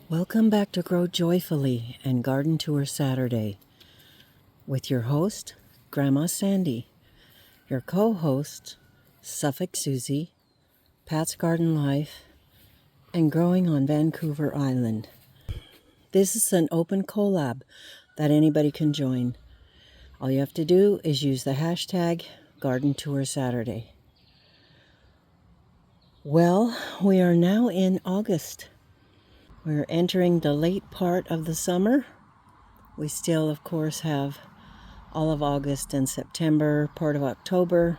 Welcome back to Grow Joyfully and Garden Tour Saturday with your host, Grandma Sandy, your co-host, Suffolk Susie, Pat's Garden Life, and Growing on Vancouver Island. This is an open collab that anybody can join. All you have to do is use the hashtag Garden Tour Saturday. Well, we are now in August. We're entering the late part of the summer. We still, of course, have all of August and September, part of October.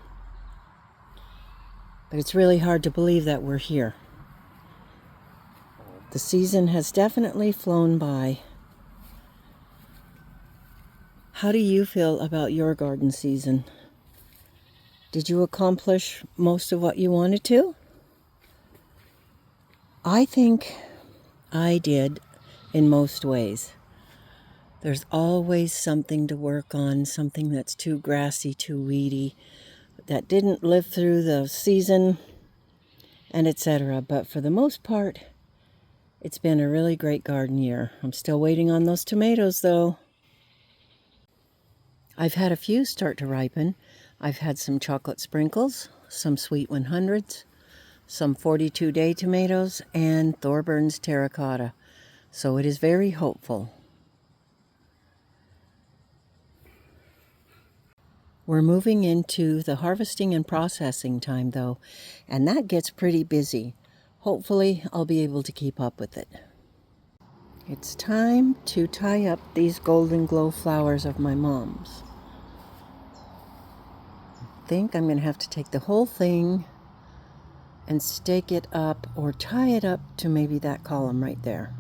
But it's really hard to believe that we're here. The season has definitely flown by. How do you feel about your garden season? Did you accomplish most of what you wanted to? I think I did in most ways. There's always something to work on, something that's too grassy, too weedy, that didn't live through the season, and etc. But for the most part, it's been a really great garden year. I'm still waiting on those tomatoes, though. I've had a few start to ripen. I've had some chocolate sprinkles, some sweet 100s, some 42-day tomatoes, and Thorburns terracotta. So it is very hopeful. We're moving into the harvesting and processing time, though, and that gets pretty busy. Hopefully, I'll be able to keep up with it. It's time to tie up these golden glow flowers of my mom's. I think I'm going to have to take the whole thing and stake it up or tie it up to maybe that column right there.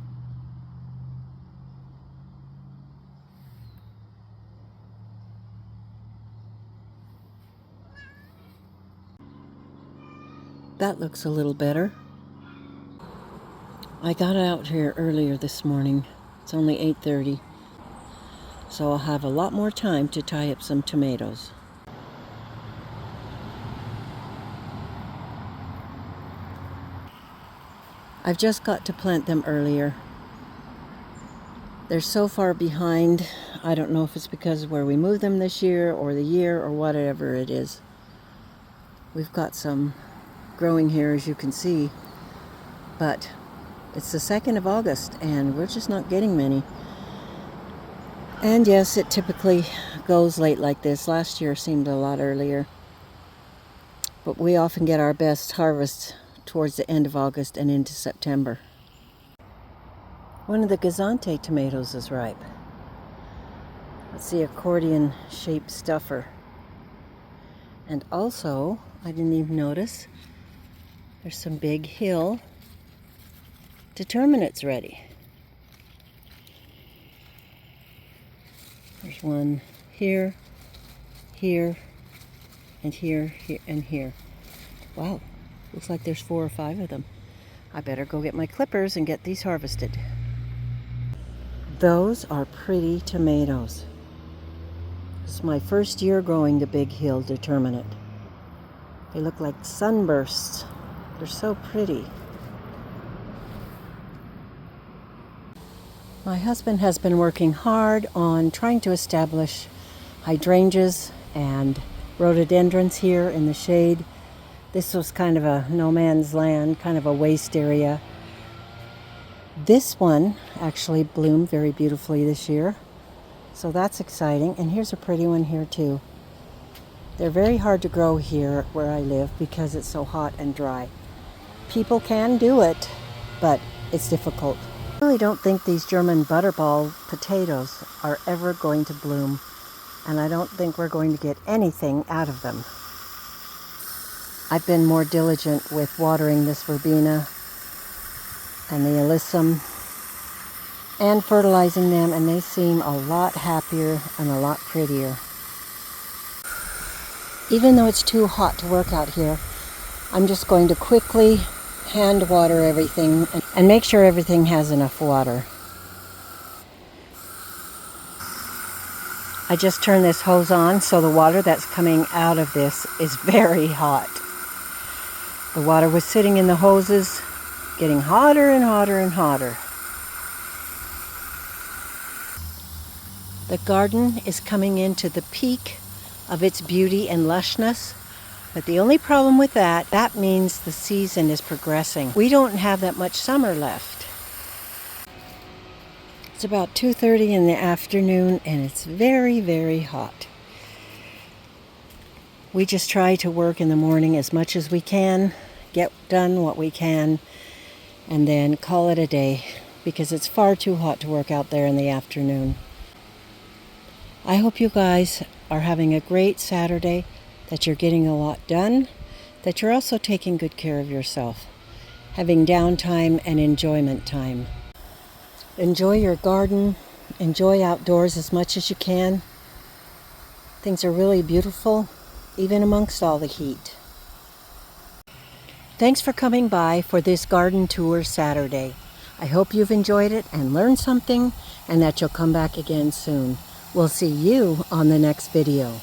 That looks a little better. I got out here earlier this morning. It's only 8:30. So I'll have a lot more time to tie up some tomatoes. I've just got to plant them earlier. They're so far behind. I don't know if it's because of where we moved them this year or the year or whatever it is. We've got some growing here, as you can see, but it's the 2nd of August and we're just not getting many. And yes, it typically goes late like this. Last year seemed a lot earlier, but we often get our best harvest towards the end of August and into September. One of the Gazante tomatoes is ripe. It's the accordion-shaped stuffer. And also, I didn't even notice, there's some big hill determinants ready. There's one here, here, and here, here, and here. Wow, looks like there's 4 or 5 of them. I better go get my clippers and get these harvested. Those are pretty tomatoes. It's my first year growing the Big Hill determinate. They look like sunbursts. They're so pretty. My husband has been working hard on trying to establish hydrangeas and rhododendrons here in the shade. This was kind of a no man's land, kind of a waste area. This one actually bloomed very beautifully this year, so that's exciting. And here's a pretty one here too. They're very hard to grow here where I live because it's so hot and dry. People can do it, but it's difficult. I really don't think these German butterball potatoes are ever going to bloom, and I don't think we're going to get anything out of them. I've been more diligent with watering this verbena and the alyssum and fertilizing them, and they seem a lot happier and a lot prettier. Even though it's too hot to work out here, I'm just going to quickly hand water everything and make sure everything has enough water. I just turned this hose on, so the water that's coming out of this is very hot. The water was sitting in the hoses, getting hotter and hotter and hotter. The garden is coming into the peak of its beauty and lushness, but the only problem with that means the season is progressing. We don't have that much summer left. It's about 2:30 in the afternoon and it's very, very hot. We just try to work in the morning as much as we can, get done what we can, and then call it a day because it's far too hot to work out there in the afternoon. I hope you guys are having a great Saturday, that you're getting a lot done, that you're also taking good care of yourself, having downtime and enjoyment time. Enjoy your garden, enjoy outdoors as much as you can. Things are really beautiful, even amongst all the heat. Thanks for coming by for this garden tour Saturday. I hope you've enjoyed it and learned something, and that you'll come back again soon. We'll see you on the next video.